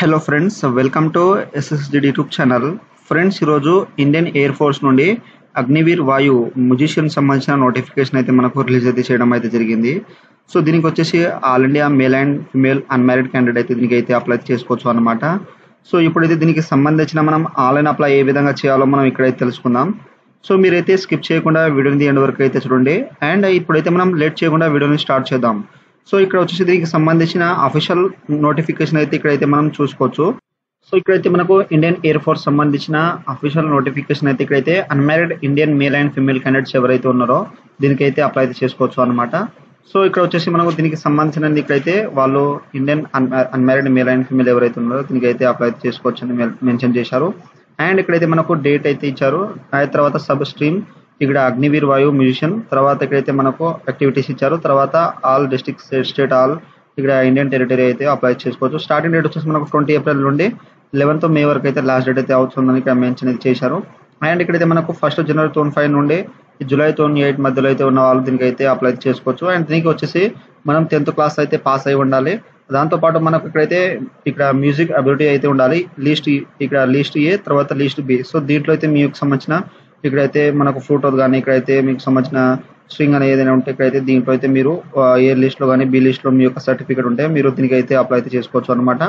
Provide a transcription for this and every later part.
Hello friends, welcome to SSD YouTube channel. Friends, ఈరోజు Indian air force నుండి అగ్నివీర్ వాయు musician సంబంధించిన నోటిఫికేషన్ అయితే మనకు రిలీజ్ అయితే చేయడం అయితే జరిగింది. సో దీనికి వచ్చేసి all India male and female unmarried candidate అయితే దీనికి అయితే అప్లై చేసుకోవచ్చు అనమాట. సో ఇప్పుడైతే దీనికి సంబంధించిన మనం ఆన్లైన్ అప్లై ఏ విధంగా చేయాలో మనం ఇక్కడైతే తెలుసుకుందాం. సో మీరైతే స్కిప్ చేయకుండా వీడియోని ఎండ్ వరకు అయితే చూడండి. అండ్ ఇప్పుడైతే మనం లేట్ చేయకుండా వీడియోని స్టార్ట్ చేద్దాం. సో ఇక్కడ వచ్చేసి దీనికి సంబంధించిన అఫీషియల్ నోటిఫికేషన్ అయితే ఇక్కడైతే మనం చూసుకోవచ్చు. సో ఇక్కడైతే మనకు ఇండియన్ ఎయిర్ ఫోర్స్ సంబంధించిన అఫీషియల్ నోటిఫికేషన్ అయితే ఇక్కడైతే unmarried Indian male and female candidates ఎవరైతే ఉన్నారో దీనికైతే అప్లై అయితే చేసుకోవచ్చు అనమాట. సో ఇక్కడ వచ్చేసి మనకు దీనికి సంబంధించిన ఇక్కడైతే వాళ్ళు Indian unmarried male and female ఎవరైతే ఉన్నారో దీనికైతే అప్లై చేసుకోవచ్చు అని మెన్షన్ చేశారు. అండ్ ఇక్కడైతే మనకు డేట్ అయితే ఇచ్చారు. ఆ తర్వాత సబ్ స్ట్రీమ్ ఇక్కడ అగ్నివీర్ వాయు మ్యూజిషియన్, తర్వాత ఇక్కడైతే మనకు యాక్టివిటీస్ ఇచ్చారు. తర్వాత ఆల్ డిస్ట్రిక్ట్ స్టేట్ ఆల్ ఇక్కడ ఇండియన్ టెరిటరీ అయితే అప్లై చేసుకోవచ్చు. స్టార్టింగ్ డేట్ వచ్చేసి మనకు 20 ఏప్రిల్ నుండి 11th మే వరకు అయితే లాస్ట్ డేట్ అయితే అవుతుందని ఇక్కడ మెన్షన్ అయితే చేశారు. అండ్ ఇక్కడైతే మనకు 1st జనవరి 2025 నుండి జూలై 28 మధ్యలో అయితే ఉన్న వాళ్ళు దీనికి అయితే అప్లై చేసుకోవచ్చు. అండ్ దీనికి వచ్చేసి మనం 10th క్లాస్ అయితే పాస్ అయి ఉండాలి. దాంతోపాటు మనకు ఇక్కడైతే ఇక్కడ మ్యూజిక్ అబిలిటీ అయితే ఉండాలి. లీస్ట్ ఏ, తర్వాత లీస్ట్ బి. సో దీంట్లో అయితే మీకు సంబంధించిన ఇక్కడైతే మనకు ఫోటో కానీ ఇక్కడైతే మీకు సంబంధించిన స్ట్రింగ్ అనేది ఏదైనా ఉంటే ఇక్కడైతే దీంట్లో అయితే మీరు ఏ లిస్ట్ లో కానీ బి లిస్ట్ లో మీ యొక్క సర్టిఫికేట్ ఉంటే మీరు దీనికి అయితే అప్లై అయితే చేసుకోవచ్చు అనమాట.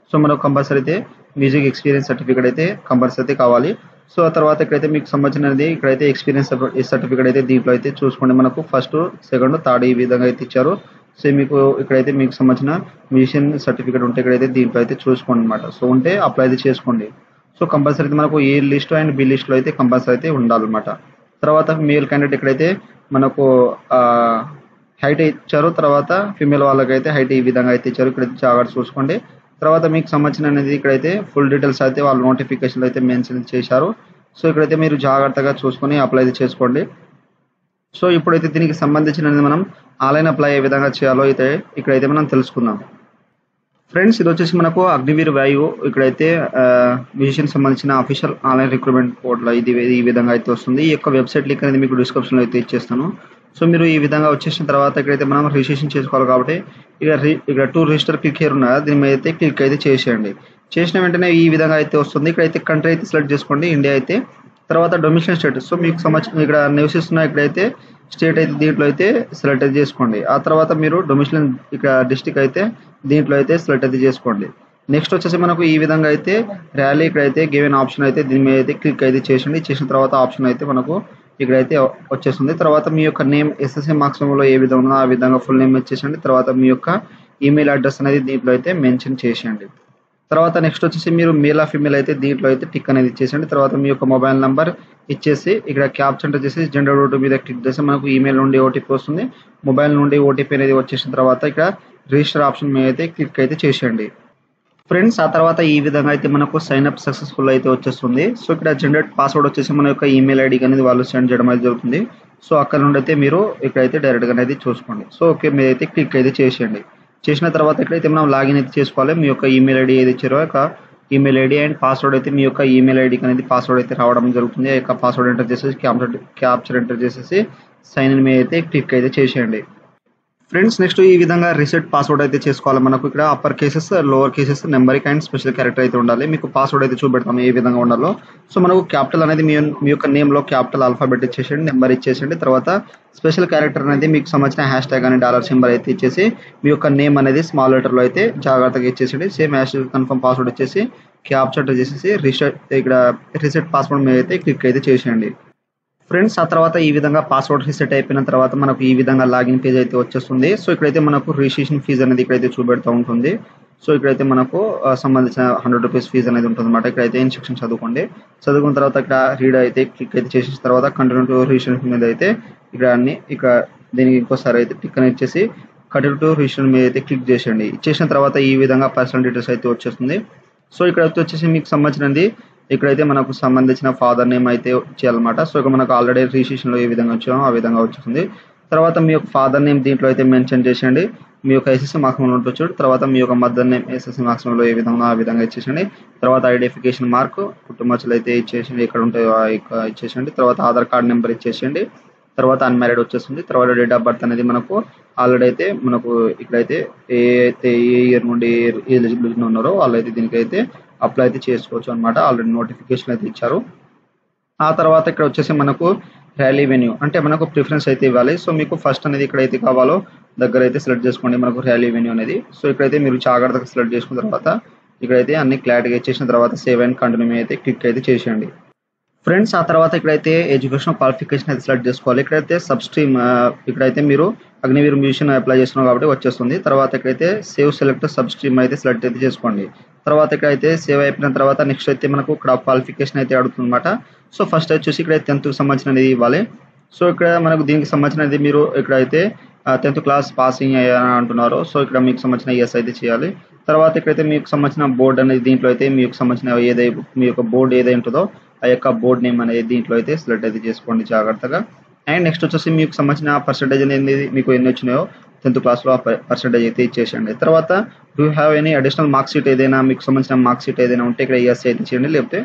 సో మనకు కంపల్సరీ అయితే మ్యూజిక్ ఎక్స్పీరియన్స్ సర్టిఫికేట్ అయితే కంపల్సరీ అయితే కావాలి. సో ఆ తర్వాత ఇక్కడైతే మీకు సంబంధించినది ఇక్కడైతే ఎక్స్పీరియన్స్ సర్టిఫికేట్ అయితే దీంట్లో అయితే చూసుకోండి. మనకు 1st, 2nd, 3rd ఈ విధంగా అయితే ఇచ్చారు. సో మీకు ఇక్కడైతే మీకు సంబంధించిన మ్యూజిషియన్ సర్టిఫికేట్ ఉంటే ఇక్కడైతే దీంట్లో అయితే చూసుకోండి అనమాట. సో ఉంటే అప్లై అయితే చేసుకోండి. సో కంపల్సరీ మనకు ఏ లిస్ట్ అండ్ బి లిస్ట్ లో అయితే కంపల్సరీ అయితే ఉండాలన్నమాట. తర్వాత మేల్ క్యాండిడేట్ ఇక్కడైతే మనకు హైట్ ఇచ్చారు. తర్వాత ఫిమేల్ వాళ్ళకైతే హైట్ ఈ విధంగా అయితే ఇచ్చారు. ఇక్కడైతే జాగ్రత్త చూసుకోండి. తర్వాత మీకు సంబంధించిన అనేది ఇక్కడైతే ఫుల్ డీటెయిల్స్ అయితే వాళ్ళ నోటిఫికేషన్ అయితే మెన్షన్ చేశారు. సో ఇక్కడైతే మీరు జాగ్రత్తగా చూసుకొని అప్లై అయితే చేసుకోండి. సో ఇప్పుడైతే దీనికి సంబంధించినది మనం ఆన్లైన్ అప్లై ఏ విధంగా చేయాలో అయితే ఇక్కడైతే మనం తెలుసుకుందాం. ఫ్రెండ్స్, ఇది వచ్చేసి మనకు అగ్నివీర్ వాయు ఇక్కడైతే మ్యూజిషియన్ సంబంధించిన అఫీషియల్ ఆన్లైన్ రిక్రూట్మెంట్ పోర్టల్ ఇది ఈ విధంగా అయితే వస్తుంది. ఈ యొక్క వెబ్సైట్ లింక్ అనేది మీకు డిస్క్రిప్షన్లో అయితే ఇచ్చేస్తాను. సో మీరు ఈ విధంగా వచ్చేసిన తర్వాత ఇక్కడైతే మనం రిజిస్ట్రేషన్ చేసుకోవాలి కాబట్టి ఇక్కడ టు రిజిస్టర్ క్లిక్ హియర్ ఉన్నదా దీని మీద అయితే క్లిక్ అయితే చేసేయండి. చేసిన వెంటనే ఈ విధంగా అయితే వస్తుంది. ఇక్కడైతే కంట్రీ అయితే సెలెక్ట్ చేసుకోండి, ఇండియా అయితే. తర్వాత డొమిషన్ స్టేట్, సో మీకు సంబంధించిన ఇక్కడ నివసిస్తున్న ఇక్కడైతే స్టేట్ అయితే దీంట్లో అయితే సెలెక్ట్ అయితే చేసుకోండి. ఆ తర్వాత మీరు డొమిషన్ ఇక్కడ డిస్ట్రిక్ట్ అయితే దీంట్లో అయితే సెలెక్ట్ అయితే చేసుకోండి. నెక్స్ట్ వచ్చేసి మనకు ఈ విధంగా అయితే ర్యాలీ ఇక్కడైతే గివెన్ ఆప్షన్ అయితే దీని మీద అయితే క్లిక్ అయితే చేసింది. చేసిన తర్వాత ఆప్షన్ అయితే మనకు ఇక్కడైతే వచ్చేస్తుంది. తర్వాత మీ యొక్క నేమ్ ఎస్ఎస్సి మార్క్స్ లో ఏ విధంగా ఉందో ఆ విధంగా ఫుల్ నేమ్ ఇచ్చేసండి. తర్వాత మీ యొక్క ఈమెయిల్ అడ్రస్ అనేది దీంట్లో అయితే మెన్షన్ చేసేయండి. తర్వాత నెక్స్ట్ వచ్చేసి మీరు మేల్ ఆ ఫిమేల్ అయితే దీంట్లో అయితే టిక్ అనేది ఇచ్చేసండి. తర్వాత మీ యొక్క మొబైల్ నెంబర్ ఇచ్చేసి ఇక్కడ క్యాప్చర్ ఎంటర్ చేసి జెండర్ ఓటీపీ మీద క్లిక్ చేసి మనకు ఈమెయిల్ నుండి ఓటీపీ వస్తుంది. మొబైల్ నుండి ఓటీపీ అనేది వచ్చేసిన తర్వాత ఇక్కడ రిజిస్టర్ ఆప్షన్ మీద అయితే క్లిక్ అయితే చేసేయండి. ఫ్రెండ్స్, ఆ తర్వాత ఈ విధంగా అయితే మనకు సైన్ అప్ సక్సెస్ఫుల్ అయితే వచ్చేస్తుంది. సో ఇక్కడ జనరేట్ పాస్వర్డ్ వచ్చేసి మన యొక్క ఈమెయిల్ ఐడికి అనేది వాళ్ళు సెండ్ చేయడం అయితే జరుగుతుంది. సో అక్కడ నుండి అయితే మీరు ఇక్కడైతే డైరెక్ట్గా అనేది చూసుకోండి. సో ఓకే మీద అయితే క్లిక్ అయితే చేసేయండి. చేసిన తర్వాత ఇక్కడైతే మనం లాగిన్ అయితే చేసుకోవాలి. మీ యొక్క ఈమెయిల్ ఐడి ఏది ఇచ్చారో యొక్క ఈమెయిల్ ఐడి అండ్ పాస్వర్డ్ అయితే మీ యొక్క ఈమెయిల్ ఐడికి అనేది పాస్వర్డ్ అయితే రావడం జరుగుతుంది. ఆ యొక్క పాస్వర్డ్ ఎంటర్ చేసేసి క్యాప్చర్ ఎంటర్ చేసేసి సైన్ ఇన్ మీద అయితే క్లిక్ అయితే చేసేయండి. ఫ్రెండ్స్, నెక్స్ట్ ఈ విధంగా రీసెట్ పాస్వర్డ్ అయితే చేసుకోవాలి. మనకు ఇక్కడ upper cases, lower cases, numeric and special character అయితే ఉండాలి. మీకు పాస్వర్డ్ అయితే చూపెడతాము ఏ విధంగా ఉండాలో. సో మనకు క్యాపిటల్ అనేది మీ యొక్క నేమ్ లో క్యాపిటల్ ఆల్ఫాబెట్ ఇచ్చేసేయండి, నెంబర్ ఇచ్చేసేయండి. తర్వాత స్పెషల్ క్యారెక్టర్ అనేది మీకు సంబంధించిన హ్యాష్ ట్యాగ్ అని $సింబల్ అయితే ఇచ్చేసి మీ యొక్క నేమ్ అనేది స్మాల్ లెటర్ లో అయితే జాగ్రత్తగా ఇచ్చేసేయండి. సేమ్ హ్యాష్ కన్ఫర్మ్ పాస్వర్డ్ ఇచ్చేసి క్యాప్చర్ చేసేసి రీసెట్ పాస్వర్డ్ మీద అయితే క్లిక్ అయితే చేసేయండి. ఫ్రెండ్స్, ఆ తర్వాత ఈ విధంగా పాస్వర్డ్ రీసెట్ అయిపోయిన తర్వాత మనకు ఈ విధంగా లాగిన్ పేజ్ అయితే వచ్చేస్తుంది. సో ఇక్కడైతే మనకు రిజిస్ట్రేషన్ ఫీజు అనేది ఇక్కడైతే చూపెడతా ఉంటుంది. సో ఇక్కడైతే మనకు సంబంధించిన ₹100 ఫీజు అనేది ఉంటుంది అనమాట. ఇక్కడైతే ఇన్స్ట్రక్షన్ చదువుకోండి. చదువుకున్న తర్వాత ఇక్కడ రీడ్ అయితే క్లిక్ అయితే చేసిన తర్వాత కంటిన్యూ టు రిజిస్ట్రేషన్ మీద అయితే ఇక్కడ దీనికి ఇంకోసారి అయితే టిక్ అనేది ఇచ్చేసి కంటిన్యూ టు రిజిస్ట్రేషన్ మీద అయితే క్లిక్ చేసేయండి. చేసిన తర్వాత ఈ విధంగా పర్సనల్ డీటెయిల్స్ అయితే వచ్చేస్తుంది. సో ఇక్కడ వచ్చేసి మీకు సంబంధించినది ఇక్కడైతే మనకు సంబంధించిన ఫాదర్ నేమ్ అయితే చేయాలన్నమాట. సో ఇక మనకు ఆల్రెడీ రిజిస్ట్రేషన్ లో ఏ విధంగా వచ్చామో ఆ విధంగా వచ్చేస్తుంది. తర్వాత మీ యొక్క ఫాదర్ నేమ్ దీంట్లో అయితే మెన్షన్ చేసేయండి. మీ యొక్క ఎస్ఎస్సి మార్క్స్ ఉండొచ్చు. తర్వాత మీ యొక్క మదర్ నేమ్ ఎస్ఎస్సి మార్క్స్ లో ఏ విధంగా ఆ విధంగా ఇచ్చేసండి. తర్వాత ఐడెంటిఫికేషన్ మార్క్ పుట్టుమచ్చలు అయితే ఇచ్చేసండి, ఎక్కడ ఉంటాయో ఇచ్చేసండి. తర్వాత ఆధార్ కార్డ్ నెంబర్ ఇచ్చేసండి. తర్వాత అన్మ్యారీడ్ వచ్చేస్తుంది. తర్వాత డేట్ ఆఫ్ బర్త్ అనేది మనకు ఆల్రెడీ అయితే మనకు ఇక్కడైతే ఏ ఇయర్ నుండి ఎలిజిబిలిటీ ఉన్నారో వాళ్ళైతే దీనికైతే అప్లై అయితే చేసుకోవచ్చు అనమాట. ఆల్రెడీ నోటిఫికేషన్ అయితే ఇచ్చారు. ఆ తర్వాత ఇక్కడ వచ్చేసి మనకు ర్యాలీ వెన్యూ అంటే మనకు ప్రిఫరెన్స్ అయితే ఇవ్వాలి. సో మీకు ఫస్ట్ అనేది ఇక్కడైతే కావాలో దగ్గర అయితే సెలెక్ట్ చేసుకోండి మనకు ర్యాలీ వెన్యూ అనేది. సో ఇక్కడైతే మీరు జాగ్రత్తగా సెలెక్ట్ చేసుకున్న తర్వాత ఇక్కడైతే అన్ని క్లారిటీగా ఇచ్చేసిన తర్వాత సేవ్ అండ్ కంటిన్యూ అయితే క్లిక్ అయితే చేసేయండి. ఫ్రెండ్స్ ఆ తర్వాత ఇక్కడైతే ఎడ్యుకేషన్ క్వాలిఫికేషన్ అయితే సెలెక్ట్ చేసుకోవాలి. ఇక్కడైతే సబ్ స్ట్రీమ్ ఇక్కడైతే మీరు అగ్నివీర్ మ్యూజిషియన్ అప్లై చేస్తున్నారు కాబట్టి వచ్చేస్తుంది. తర్వాత ఇక్కడైతే సేవ్ సెలెక్ట్ సబ్ స్ట్రీమ్ అయితే సెలెక్ట్ అయితే చేసుకోండి. తర్వాత ఇక్కడైతే సేవ్ అయిపోయిన తర్వాత నెక్స్ట్ అయితే మనకు ఇక్కడ క్వాలిఫికేషన్ అయితే అడుగుతుంది అనమాట. సో ఫస్ట్ వచ్చేసి ఇక్కడ 10th సంబంధించినది ఇవ్వాలి. సో ఇక్కడ మనకు దీనికి సంబంధించినది మీరు ఇక్కడైతే 10th క్లాస్ పాసింగ్ అయ్యారని అంటున్నారు. సో ఇక్కడ మీకు సంబంధించిన ఎస్ అయితే చేయాలి. తర్వాత ఇక్కడైతే మీకు సంబంధించిన బోర్డు అనేది దీంట్లో అయితే మీకు సంబంధించిన మీ యొక్క బోర్డు ఏదైతే ఉంటుందో ఆ యొక్క బోర్డ్ నేమ్ అనేది దీంట్లో అయితే సెలెక్ట్ అయితే చేసుకోండి జాగ్రత్తగా. అండ్ నెక్స్ట్ వచ్చేసి మీకు సంబంధించిన పర్సెంటేజ్ అనేది మీకు ఎన్ని వచ్చినాయో 10th క్లాస్లో ఆ పర్సెంటేజ్ అయితే ఇచ్చేసేయండి. తర్వాత do have any additional mark sheet ఏదైనా మీకు సంబంధించిన మార్క్ షీట్ ఏదైనా ఉంటే ఇక్కడ ఎస్ అయితే చేయండి, లేకపోతే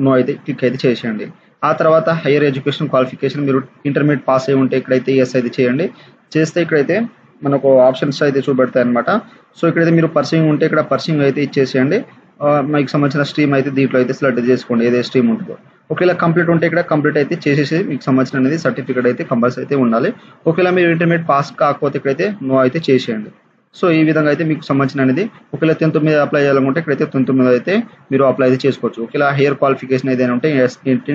నో అయితే క్లిక్ అయితే చేసేయండి. ఆ తర్వాత హైయర్ ఎడ్యుకేషన్ క్వాలిఫికేషన్ మీరు ఇంటర్మీడియట్ పాస్ అయి ఉంటే ఇక్కడైతే ఎస్ అయితే చేయండి. చేస్తే ఇక్కడైతే మనకు ఆప్షన్స్ అయితే చూపెడతాయి అనమాట. సో ఇక్కడైతే మీరు పర్సింగ్ ఉంటే ఇక్కడ పర్సింగ్ అయితే ఇచ్చేసేయండి. మీకు సంబంధించిన స్ట్రీమ్ అయితే దీంట్లో అయితే సెలెక్ట్ చేసుకోండి ఏదే స్ట్రీమ్ ఉంటుందో. ఒకవేళ కంప్లీట్ ఉంటే ఇక్కడ కంప్లీట్ అయితే చేసేసి మీకు సంబంధించిన అనేది సర్టిఫికేట్ అయితే కంపల్సరీ అయితే ఉండాలి. ఒకవేళ మీరు ఇంటర్మీడియట్ పాస్ కాకపోతే ఇక్కడైతే నో అయితే చేసేయండి. సో ఈ విధంగా అయితే మీకు సంబంధించిన అనేది ఒకవేళ 10th మీద అప్లై చేయాలనుకుంటే ఇక్కడైతే 10th మీద అయితే మీరు అప్లై అయితే చేసుకోవచ్చు. ఒకవేళ హైయర్ క్వాలిఫికేషన్ ఏదైనా ఉంటే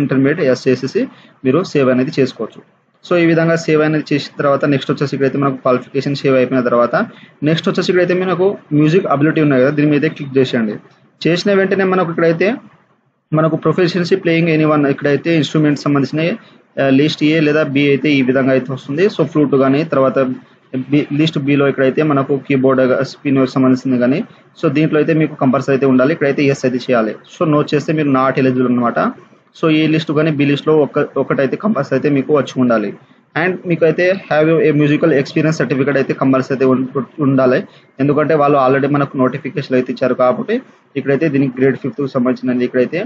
ఇంటర్మీడియట్ ఎస్ చేసేసి మీరు సేవ్ అనేది చేసుకోవచ్చు. సో ఈ విధంగా సేవ్ అనేది చేసిన తర్వాత నెక్స్ట్ వచ్చేసి ఇక్కడైతే మనకు క్వాలిఫికేషన్ సేవ్ అయిపోయిన తర్వాత నెక్స్ట్ వచ్చేసి ఇక్కడైతే మనకు మ్యూజిక్ అబిలిటీ ఉన్నాయి కదా, దీని మీద క్లిక్ చేసేయండి. చేసిన వెంటనే మనకు ఇక్కడైతే మనకు ప్రొఫెషన్సీ ప్లేయింగ్ ఎనీవన్ ఇక్కడైతే ఇన్స్ట్రుమెంట్ సంబంధించిన లిస్ట్ ఏ లేదా బి అయితే ఈ విధంగా అయితే వస్తుంది. సో ఫ్లూట్ కానీ తర్వాత లిస్ట్ బిలో ఇక్కడైతే మనకు కీబోర్డ్ స్పిన్ సంబంధించింది కానీ సో దీంట్లో అయితే మీకు కంపల్సరీ అయితే ఉండాలి. ఇక్కడైతే ఎస్ అయితే చేయాలి. సో నో చేస్తే మీరు నాట్ ఎలిజిబుల్ అనమాట. సో ఏ లిస్ట్ కానీ బి లిస్ట్లో ఒకటైతే కంపల్సరీ అయితే మీకు వచ్చి ఉండాలి. అండ్ మీకు అయితే have a musical experience certificate అయితే కంపల్సరీ అయితే ఉండాలి. ఎందుకంటే వాళ్ళు ఆల్రెడీ మనకు నోటిఫికేషన్ అయితే ఇచ్చారు కాబట్టి ఇక్కడైతే దీనికి గ్రేడ్ 5th సంబంధించినది ఇక్కడైతే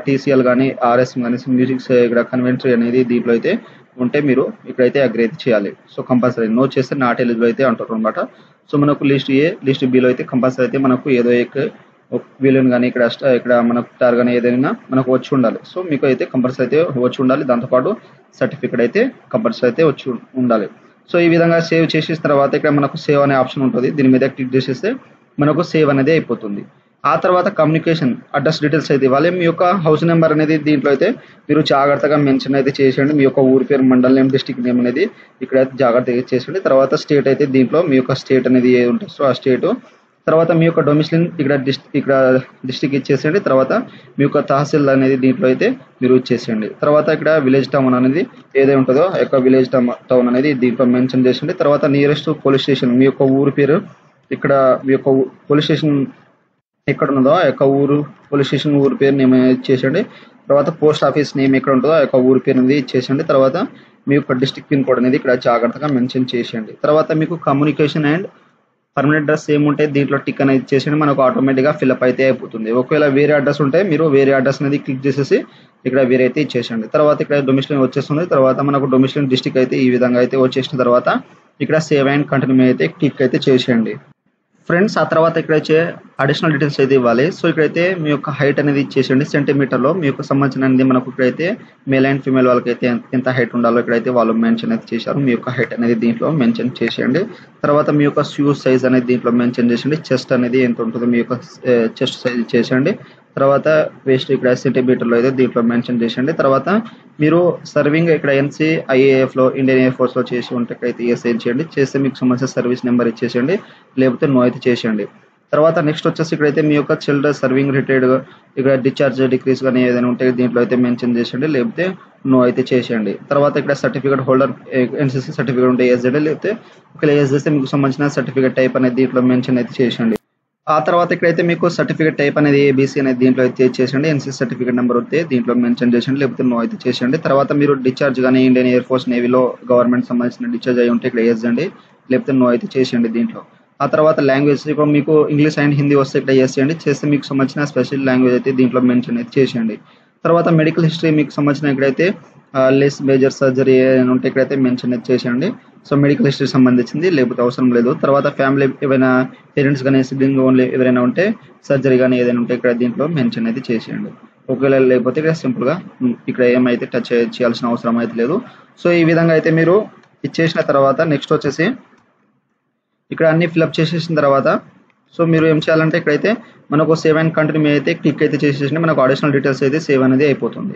టీసీఎల్ కానీ ఆర్ఎస్ కానీ మ్యూజిక్ ఇక్కడ కన్వెంటరీ అనేది దీంట్లో అయితే ఉంటే మీరు ఇక్కడైతే అగ్రీ అయితే చేయాలి. సో కంపల్సరీ నో చేస్తే నాట్ ఎలిజిబుల్ అయితే అంటారు అనమాట. సో మనకు లిస్ట్ ఏ లిస్ట్ బిలో అయితే కంపల్సరీ అయితే మనకు ఏదో వీలన్ కానీ ఇక్కడ మనకు టార్ కానీ ఏదైనా మనకు వచ్చి ఉండాలి. సో మీకు అయితే కంపల్సరీ అయితే వచ్చి ఉండాలి. దాంతోపాటు సర్టిఫికేట్ అయితే కంపల్సరీ అయితే వచ్చి ఉండాలి. సో ఈ విధంగా సేవ్ చేసిన తర్వాత ఇక్కడ మనకు సేవ్ అనే ఆప్షన్ ఉంటుంది. దీని మీద క్లిక్ చేసేస్తే మనకు సేవ్ అనేది అయిపోతుంది. ఆ తర్వాత కమ్యూనికేషన్ అడ్రస్ డీటెయిల్స్ అయితే ఇవ్వాలి. మీ యొక్క హౌస్ నెంబర్ అనేది దీంట్లో అయితే మీరు జాగ్రత్తగా మెన్షన్ అయితే చేసేయండి. మీ యొక్క ఊరి పేరు, మండల్ నేమ్, డిస్ట్రిక్ట్ నేమ్ అనేది ఇక్కడైతే జాగ్రత్తగా చేసేయండి. తర్వాత స్టేట్ అయితే దీంట్లో మీ యొక్క స్టేట్ అనేది ఏది ఉంటుంది సో ఆ స్టేటు, తర్వాత మీ యొక్క డొమిసిలిన్ ఇక్కడ డిస్ట్రిక్ట్ ఇచ్చేసేయండి. తర్వాత మీ యొక్క తహసీల్ అనేది దీంట్లో అయితే మీరు ఇచ్చేసేయండి. తర్వాత ఇక్కడ విలేజ్ టౌన్ అనేది ఏదైతే ఉంటుందో ఆ యొక్క విలేజ్ టౌన్ అనేది దీంట్లో మెన్షన్ చేసేయండి. తర్వాత నియరెస్ట్ పోలీస్ స్టేషన్ మీ యొక్క ఊరి పేరు ఇక్కడ మీ యొక్క పోలీస్ స్టేషన్ ఎక్కడ ఉన్నదో ఆ యొక్క పోలీస్ స్టేషన్ ఊరి పేరు నేమ్ ఇచ్చేసేయండి. తర్వాత పోస్ట్ ఆఫీస్ నేమ్ ఎక్కడ ఉంటుందో ఆ యొక్క ఊరి పేరు అనేది ఇచ్చేసేయండి. తర్వాత మీ యొక్క డిస్ట్రిక్ట్ పిన్ కోడ్ అనేది ఇక్కడ జాగ్రత్తగా మెన్షన్ చేసేయండి. తర్వాత మీకు కమ్యూనికేషన్ అండ్ పర్మనెంట్ అడ్రస్ ఏముంటే దీంట్లో టిక్ అనేది ఇచ్చేసేయండి. మనకు ఆటోమేటిక్గా ఫిల్అప్ అయితే అయిపోతుంది. ఒకవేళ వేరే అడ్రస్ ఉంటే మీరు వేరే అడ్రస్ అనేది క్లిక్ చేసేసి ఇక్కడ వేరే అయితే ఇచ్చేసేయండి. తర్వాత ఇక్కడ డొమిసిలిన్ వచ్చేస్తుంది. తర్వాత మనకు డొమిసిలిన్ డిస్ట్రిక్ట్ అయితే ఈ విధంగా అయితే వచ్చేసిన తర్వాత ఇక్కడ సేవ్ అండ్ కంటిన్యూ అయితే క్లిక్ అయితే చేసేయండి. ఫ్రెండ్స్ ఆ తర్వాత ఇక్కడ వచ్చే అడిషనల్ డీటెయిల్స్ అయితే ఇవ్వాలి. సో ఇక్కడైతే మీ యొక్క హైట్ అనేది ఇచ్చేసేయండి సెంటీమీటర్లో. మీ యొక్క సంబంధించిన మనకు ఇక్కడైతే మేల్ అండ్ ఫీమేల్ వాళ్ళకైతే ఎంత హైట్ ఉండాలో ఇక్కడైతే వాళ్ళు మెన్షన్ అయితే చేశారు. మీ యొక్క హైట్ అనేది దీంట్లో మెన్షన్ చేసేయండి. తర్వాత మీ యొక్క షూస్ సైజ్ అనేది దీంట్లో మెన్షన్ చేసేయండి. చెస్ట్ అనేది ఎంత ఉంటుందో మీ యొక్క చెస్ట్ సైజ్ చేసేయండి. తర్వాత వేస్ట్ ఇక్కడ సెంటీమీటర్లో అయితే దీంట్లో మెన్షన్ చేసేయండి. తర్వాత మీరు సర్వింగ్ ఇక్కడ NCIAFలో ఇండియన్ ఎయిర్ ఫోర్స్లో చేసి ఉంటే ఇక్కడైతే ఎస్ చేయండి. చేస్తే మీకు సంబంధించిన సర్వీస్ నెంబర్ ఇచ్చేసేయండి, లేకపోతే నో అయితే చేసేయండి. తర్వాత నెక్స్ట్ వచ్చేసి ఇక్కడైతే మీ యొక్క చిల్డ్రన్ సర్వింగ్ రిటైర్డ్ ఇక్కడ డిశ్చార్జ్ డిక్రీస్ కానీ ఏదైనా ఉంటే దీంట్లో అయితే మెన్షన్ చేసేయండి, లేకపోతే నో అయితే చేసేయండి. తర్వాత ఇక్కడ సర్టిఫికేట్ హోల్డర్ NCC సర్టిఫికేట్ ఉంటే ఎస్ చేయండి, లేకపోతే ఒకవేళ ఎస్ చేస్తే మీకు సంబంధించిన సర్టిఫికేట్ టైప్ అనేది దీంట్లో మెన్షన్ అయితే చేసేయండి. ఆ తర్వాత ఇక్కడైతే మీకు సర్టిఫికేట్ టైప్ అనేది ABC అనేది దీంట్లో అయితే చేసేయండి. NCC సర్టిఫికేట్ నెంబర్ అయితే దీంట్లో మెన్షన్ చేసేయండి, లేకపోతే నో అయితే చేసేయండి. తర్వాత మీరు డిశ్చార్జ్ కానీ ఇండియన్ ఎయిర్ ఫోర్స్ నేవీలో గవర్నమెంట్ సంబంధించిన డిశ్చార్జ్ అయ్యి ఉంటే ఇక్కడ ఎస్ చేయండి, లేకపోతే నో అయితే చేసేయండి దీంట్లో. ఆ తర్వాత లాంగ్వేజ్ ఇప్పుడు మీకు ఇంగ్లీష్ అండ్ హిందీ వస్తే ఇక్కడ ఎస్ చేయండి. చేస్తే మీకు సంబంధించిన స్పెషల్ లాంగ్వేజ్ అయితే దీంట్లో మెన్షన్ అయితే చేసేయండి. తర్వాత మెడికల్ హిస్టరీ మీకు సంబంధించిన ఇక్కడైతే లెస్ మేజర్ సర్జరీ ఏమైనా ఉంటే ఇక్కడైతే మెన్షన్ అయితే చేసేయండి. సో మెడికల్ హిస్టరీ సంబంధించింది లేకపోతే అవసరం లేదు. తర్వాత ఫ్యామిలీ ఏమైనా పేరెంట్స్ కానీ సిబ్లింగ్ ఓన్లీ ఎవరైనా ఉంటే సర్జరీ కానీ ఏదైనా ఉంటే ఇక్కడ దీంట్లో మెన్షన్ అయితే చేసేయండి. ఒకవేళ లేకపోతే ఇక్కడ సింపుల్గా ఇక్కడ ఏమైతే టచ్ చేయాల్సిన అవసరం అయితే లేదు. సో ఈ విధంగా అయితే మీరు ఇచ్చేసిన తర్వాత నెక్స్ట్ వచ్చేసి ఇక్కడ అన్ని ఫిల్అప్ చేసేసిన తర్వాత సో మీరు ఏం చేయాలంటే ఇక్కడైతే మనకు సేవ్ అండ్ కంటిన్యూ అయితే క్లిక్ అయితే చేసేసి మనకు అడిషనల్ డీటెయిల్స్ అయితే సేవ్ అనేది అయిపోతుంది.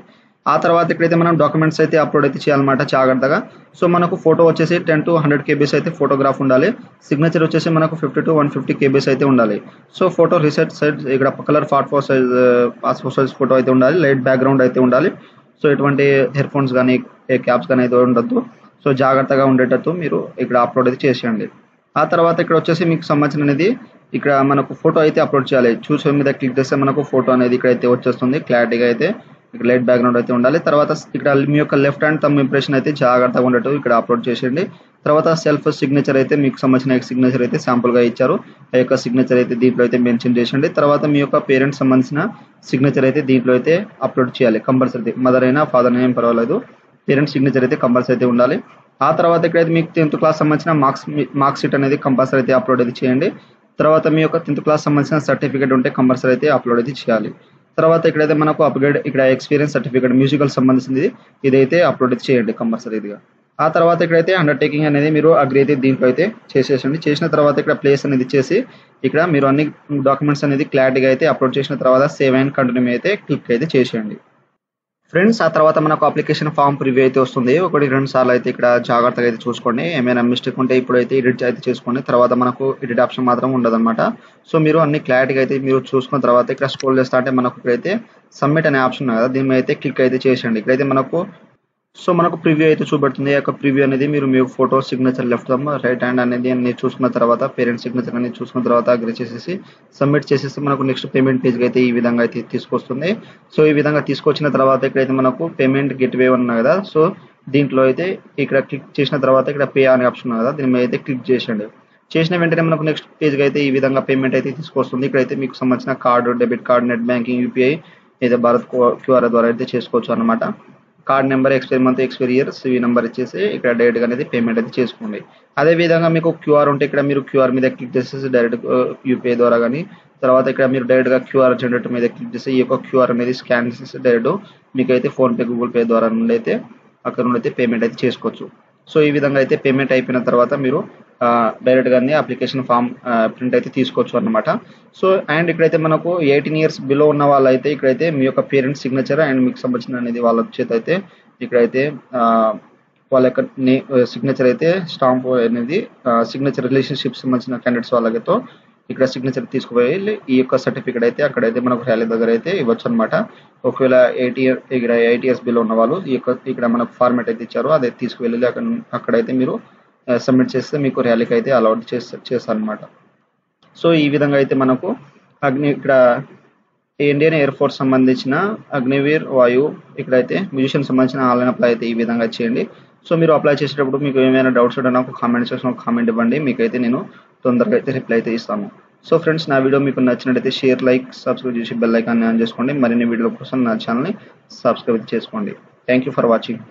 ఆ తర్వాత ఇక్కడైతే మనం డాక్యుమెంట్స్ అయితే అప్లోడ్ అయితే చేయాలన్నమాట జాగ్రత్తగా. సో మనకు ఫోటో వచ్చేసి 10 to 100 KBs అయితే ఫోటోగ్రాఫ్ ఉండాలి. సిగ్నేచర్ వచ్చేసి మనకు 50 to 150 KBs అయితే ఉండాలి. సో ఫోటో రీసెట్ సైజ్ ఇక్కడ కలర్ పాస్పోర్ట్ సైజ్ ఫోటో అయితే ఉండాలి. లైట్ బ్యాక్గ్రౌండ్ అయితే ఉండాలి. సో ఎటువంటి ఇయర్ ఫోన్స్ కానీ క్యాప్స్ కానీ అయితే ఉండొద్దు. సో జాగ్రత్తగా ఉండేటట్టు మీరు ఇక్కడ అప్లోడ్ అయితే చేసేయండి. ఆ తర్వాత ఇక్కడ వచ్చేసి మీకు సంబంధించిన అనేది ఇక్కడ మనకు ఫోటో అయితే అప్లోడ్ చేయాలి. చూసే మీద క్లిక్ చేస్తే మనకు ఫోటో అనేది ఇక్కడైతే వచ్చేస్తుంది. క్లారిటీగా అయితే ఇక్కడ లైట్ బ్యాక్గ్రౌండ్ అయితే ఉండాలి. తర్వాత ఇక్కడ మీ యొక్క లెఫ్ట్ హ్యాండ్ థంబ్ ఇంప్రెషన్ అయితే జాగ్రత్తగా ఉండేట్టు ఇక్కడ అప్లోడ్ చేసేయండి. తర్వాత సెల్ఫ్ సిగ్నేచర్ అయితే మీకు సంబంధించిన సిగ్నేచర్ అయితే శాంపుల్గా ఇచ్చారు. ఆ యొక్క సిగ్నేచర్ అయితే దీంట్లో అయితే మెన్షన్ చేసేయండి. తర్వాత మీ యొక్క పేరెంట్స్ సంబంధించిన సిగ్నేచర్ అయితే దీంట్లో అయితే అప్లోడ్ చేయాలి కంపల్సరీ. మదర్ అయినా ఫాదర్ అయినా ఏం పర్వాలేదు, పేరెంట్స్ సిగ్నేచర్ అయితే కంపల్సరీ అయితే ఉండాలి. ఆ తర్వాత ఇక్కడైతే మీకు 10th క్లాస్ సంబంధించిన మార్క్స్ షీట్ అనేది కంపల్సరీ అయితే అప్లోడ్ అయితే చేయండి. తర్వాత మీ యొక్క 10th క్లాస్ సంబంధించిన సర్టిఫికేట్ ఉంటే కంపల్సరీ అయితే అప్లోడ్ అయితే చేయాలి. తర్వాత ఇక్కడైతే మనకు అప్గ్రేడ్ ఇక్కడ ఎక్స్పీరియన్స్ సర్టిఫికేట్ మ్యూజికల్ సంబంధించింది ఇదైతే అప్లోడ్ అయితే చేయండి కంపల్సరీగా. ఆ తర్వాత ఇక్కడైతే అండర్టేకింగ్ అనేది మీరు అగ్రి అయితే దీంట్లో అయితే చేసేసండి. చేసిన తర్వాత ఇక్కడ ప్లేస్ అనేది ఇచ్చేసి ఇక్కడ మీరు అన్ని డాక్యుమెంట్స్ అనేది క్లారిటీగా అయితే అప్లోడ్ చేసిన తర్వాత సేవ్ అండ్ కంటిన్యూ అయితే క్లిక్ అయితే చేసేయండి. ఫ్రెండ్స్ ఆ తర్వాత మనకు అప్లికేషన్ ఫామ్ ప్రివ్యూ అయితే వస్తుంది. 1-2 సార్లు అయితే ఇక్కడ జాగ్రత్తగా అయితే చూసుకోండి. ఏమైనా మిస్టేక్ ఉంటే ఇప్పుడైతే ఎడిట్ అయితే చేసుకోండి. తర్వాత మనకు ఎడిట్ ఆప్షన్ మాత్రం ఉండదన్నమాట. సో మీరు అన్ని క్లారిటీగా అయితే మీరు చూసుకున్న తర్వాత ఇక్కడ స్క్రోల్ చేస్తా అంటే మనకు ఇక్కడైతే సబ్మిట్ అనే ఆప్షన్ ఉంది కదా, దీని మీద అయితే క్లిక్ అయితే చేసేయండి. ఇక్కడైతే మనకు ప్రివ్యూ అయితే చూపెడుతుంది. ఆ యొక్క ప్రివ్యూ అనేది మీరు మీ photo signature left thumb right hand అనేది అన్ని చూసుకున్న తర్వాత పేరెంట్స్ సిగ్నేచర్ అనేది చూసుకున్న తర్వాత అగ్రీ చేసేసి సబ్మిట్ చేసేసి మనకు నెక్స్ట్ పేమెంట్ పేజ్కి అయితే ఈ విధంగా అయితే తీసుకొస్తుంది. సో ఈ విధంగా తీసుకొచ్చిన తర్వాత ఇక్కడైతే మనకు పేమెంట్ గెట్వే ఉన్నాయి కదా, సో దీంట్లో అయితే ఇక్కడ క్లిక్ చేసిన తర్వాత ఇక్కడ పే అనే ఆప్షన్ ఉంది కదా, దీని మీద అయితే క్లిక్ చేసేయండి. చేసిన వెంటనే మనకు నెక్స్ట్ పేజ్కి అయితే ఈ విధంగా పేమెంట్ అయితే తీసుకొస్తుంది. ఇక్కడైతే మీకు సంబంధించిన card, debit card, net banking, UPI అయితే భారత్ క్యూఆర్ ద్వారా అయితే చేసుకోవచ్చు అన్నమాట. Card number, expiry month, expiry year, CVV number ఇచ్చేసి ఇక్కడ డైరెక్ట్గా అనేది పేమెంట్ అయితే చేసుకోండి. అదే విధంగా మీకు క్యూఆర్ ఉంటే ఇక్కడ మీరు క్యూఆర్ మీద క్లిక్ చేసేసి డైరెక్ట్ యూపీఐ ద్వారా కానీ, తర్వాత ఇక్కడ మీరు డైరెక్ట్గా క్యూఆర్ జనరేటర్ మీద క్లిక్ చేసి ఈ యొక్క క్యూఆర్ అనేది స్కాన్ చేసి డైరెక్ట్ మీకు అయితే ఫోన్పే, గూగుల్ పే ద్వారా నుండి అయితే అక్కడ నుండి అయితే పేమెంట్ అయితే చేసుకోవచ్చు. సో ఈ విధంగా అయితే పేమెంట్ అయిపోయిన తర్వాత మీరు డైరెక్ట్గానే అప్లికేషన్ ఫామ్ ప్రింట్ అయితే తీసుకోవచ్చు అన్నమాట. సో అండ్ ఇక్కడైతే మనకు 18 years బిలో ఉన్న వాళ్ళైతే ఇక్కడైతే మీ యొక్క పేరెంట్స్ సిగ్నేచర్ అండ్ మీకు సంబంధించిన అనేది వాళ్ళ చేత అయితే ఇక్కడైతే వాళ్ళ యొక్క సిగ్నేచర్ అయితే స్టాంప్ అనేది సిగ్నేచర్ రిలేషన్షిప్ సంబంధించిన క్యాండిడేట్స్ వాళ్ళతో ఇక్కడ సిగ్నేచర్ తీసుకుపోయి ఈ యొక్క సర్టిఫికేట్ అయితే అక్కడైతే మనకు ర్యాలీ దగ్గర అయితే ఇవ్వచ్చు అనమాట. ఒకవేళ 8 years బిలో ఉన్న వాళ్ళు ఈ యొక్క ఇక్కడ మనకు ఫార్మేట్ అయితే ఇచ్చారు అదే తీసుకువెళ్ళి అక్కడైతే మీరు సబ్మిట్ చేస్తే మీకు ర్యాలీకి అయితే అలౌట్ చేస్తారనమాట. సో ఈ విధంగా అయితే మనకు ఇక్కడ ఇండియన్ ఎయిర్ ఫోర్స్ సంబంధించిన అగ్నివీర్ వాయు ఇక్కడైతే మ్యూజిషియన్ సంబంధించిన ఆన్లైన్ అప్లై అయితే ఈ విధంగా చేయండి. సో మీరు అప్లై చేసేటప్పుడు మీకు ఏమైనా డౌట్స్ ఉంటే నాకు కామెంట్ సెక్షన్లో కామెంట్ ఇవ్వండి, మీకైతే నేను తొందరగా అయితే రిప్లై అయితే ఇస్తాను. సో ఫ్రెండ్స్ నా వీడియో మీకు నచ్చినట్టయితే షేర్, లైక్, సబ్స్క్రైబ్ చేసి బెల్ ఐకాన్ని ఆన్ చేసుకోండి. మరిన్ని వీడియోల కోసం నా ఛానల్ని సబ్స్క్రైబ్ చేసుకోండి. Thank you for watching.